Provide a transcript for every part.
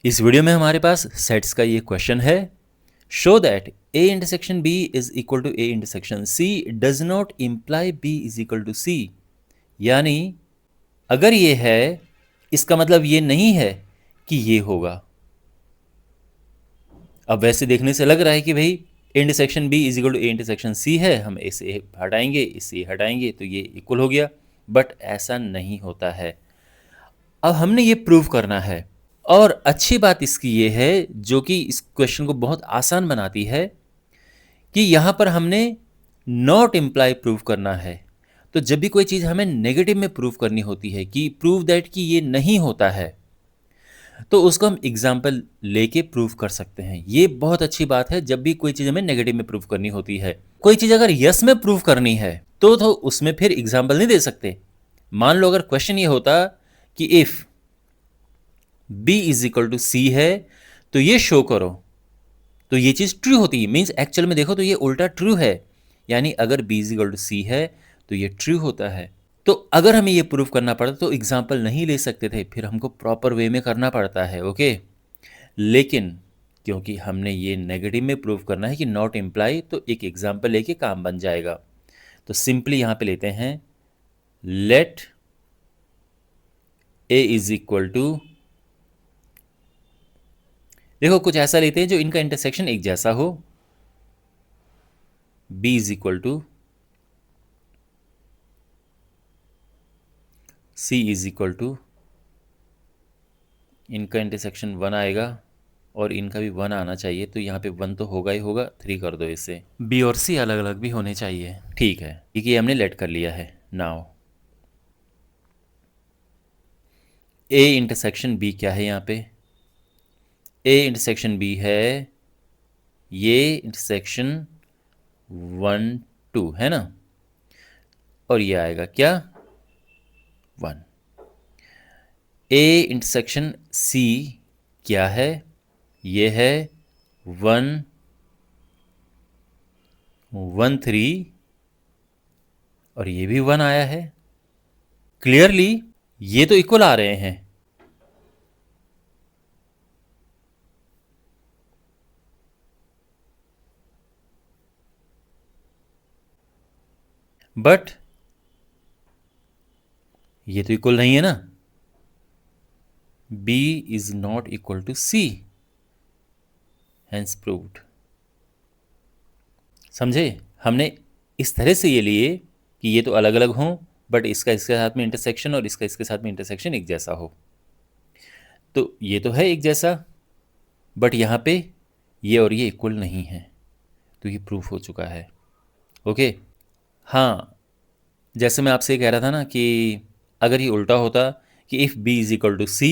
इस वीडियो में हमारे पास सेट्स का ये क्वेश्चन है, show that A intersection B is equal to A intersection C does not imply B is equal to C। यानी अगर ये है, इसका मतलब ये नहीं है कि ये होगा। अब वैसे देखने से लग रहा है कि भाई A intersection B is equal to A intersection C है, हम इसे हटाएंगे, इससे हटाएंगे तो ये इक्वल हो गया, बट ऐसा नहीं होता है। अब हमने ये प्रूव करना है, और अच्छी बात इसकी ये है जो कि इस क्वेश्चन को बहुत आसान बनाती है कि यहाँ पर हमने नॉट इम्प्लाई प्रूव करना है। तो जब भी कोई चीज़ हमें नेगेटिव में प्रूव करनी होती है कि प्रूव दैट कि ये नहीं होता है, तो उसको हम एग्जाम्पल लेके प्रूव कर सकते हैं। ये बहुत अच्छी बात है जब भी कोई चीज़ हमें नेगेटिव में प्रूव करनी होती है। कोई चीज़ अगर यस में प्रूव करनी है तो उसमें फिर एग्जाम्पल नहीं दे सकते। मान लो अगर क्वेश्चन ये होता कि if B is equal to C है तो ये शो करो, तो ये चीज़ ट्रू होती है। मीन्स एक्चुअल में देखो तो ये उल्टा ट्रू है, यानी अगर B is equal to C है तो ये ट्रू होता है। तो अगर हमें ये प्रूव करना पड़ता तो एग्जाम्पल नहीं ले सकते थे, फिर हमको प्रॉपर वे में करना पड़ता है। ओके, लेकिन क्योंकि हमने ये नेगेटिव में प्रूव करना है कि नॉट इम्प्लाई, तो एक एग्जाम्पल लेके काम बन जाएगा। तो सिंपली यहाँ पे लेते हैं let A is equal to, देखो कुछ ऐसा लेते हैं जो इनका इंटरसेक्शन एक जैसा हो। B is equal to C is equal to, इनका इंटरसेक्शन 1 आएगा और इनका भी 1 आना चाहिए, तो यहाँ पे 1 तो होगा ही होगा, 3 कर दो इससे। B और C अलग अलग भी होने चाहिए। ठीक है, ठीक है, हमने लेट कर लिया है। नाउ A इंटरसेक्शन B क्या है यहाँ पे? A इंटरसेक्शन B है ये इंटरसेक्शन 1 2 है ना, और ये आएगा क्या 1। A इंटरसेक्शन C क्या है? ये है 1 1 3, और ये भी 1 आया है। क्लियरली ये तो इक्वल आ रहे हैं। बट ये तो इक्वल नहीं है ना। B is not equal to C, hence proved. समझे? हमने इस तरह से ये लिए कि ये तो अलग अलग हों, बट इसका इसके साथ में इंटरसेक्शन और इसका इसके साथ में इंटरसेक्शन एक जैसा हो। तो ये तो है एक जैसा, बट यहाँ पे ये और ये इक्वल नहीं है, तो ये प्रूफ हो चुका है। ओके, हाँ, जैसे मैं आपसे कह रहा था ना कि अगर ये उल्टा होता कि if B is equal to C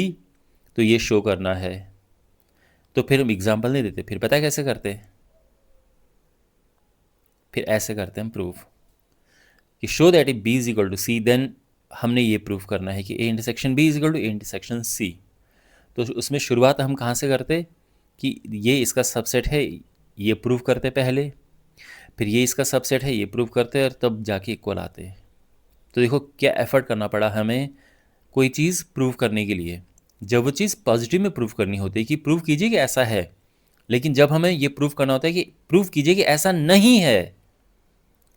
तो ये शो करना है, तो फिर हम एग्जाम्पल नहीं देते, फिर पता है कैसे करते? फिर ऐसे करते हैं हम प्रूफ कि show that if B is equal to C, then हमने ये प्रूफ करना है कि A intersection B is equal to A intersection C। तो उसमें शुरुआत हम कहाँ से करते कि ये इसका सबसेट है, ये प्रूव करते पहले, फिर ये इसका सबसेट है, ये प्रूव करते, और तब जाके इक्वल आते। तो देखो क्या एफर्ट करना पड़ा हमें कोई चीज़ प्रूव करने के लिए। जब वो चीज़ पॉजिटिव में प्रूव करनी होती है कि प्रूव कीजिए कि ऐसा है, लेकिन जब हमें ये प्रूव करना होता है कि प्रूव कीजिए कि ऐसा नहीं है,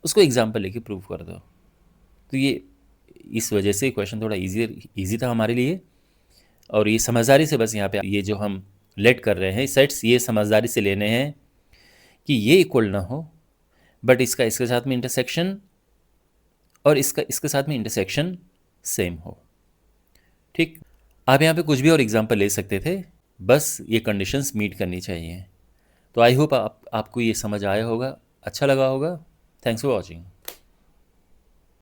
उसको एग्जाम्पल लेके प्रूव कर दो। तो ये इस वजह से क्वेश्चन थोड़ा ईजी था हमारे लिए, और ये समझदारी से बस यहाँ पे ये जो हम लेट कर रहे हैं सेट्स, ये समझदारी से लेने हैं कि ये इक्वल ना हो, बट इसका इसके साथ में इंटरसेक्शन और इसका इसके साथ में इंटरसेक्शन सेम हो। ठीक, आप यहाँ पे कुछ भी और एग्जाम्पल ले सकते थे, बस ये कंडीशंस मीट करनी चाहिए। तो आई होप आपको ये समझ आया होगा, अच्छा लगा होगा। Thanks for watching.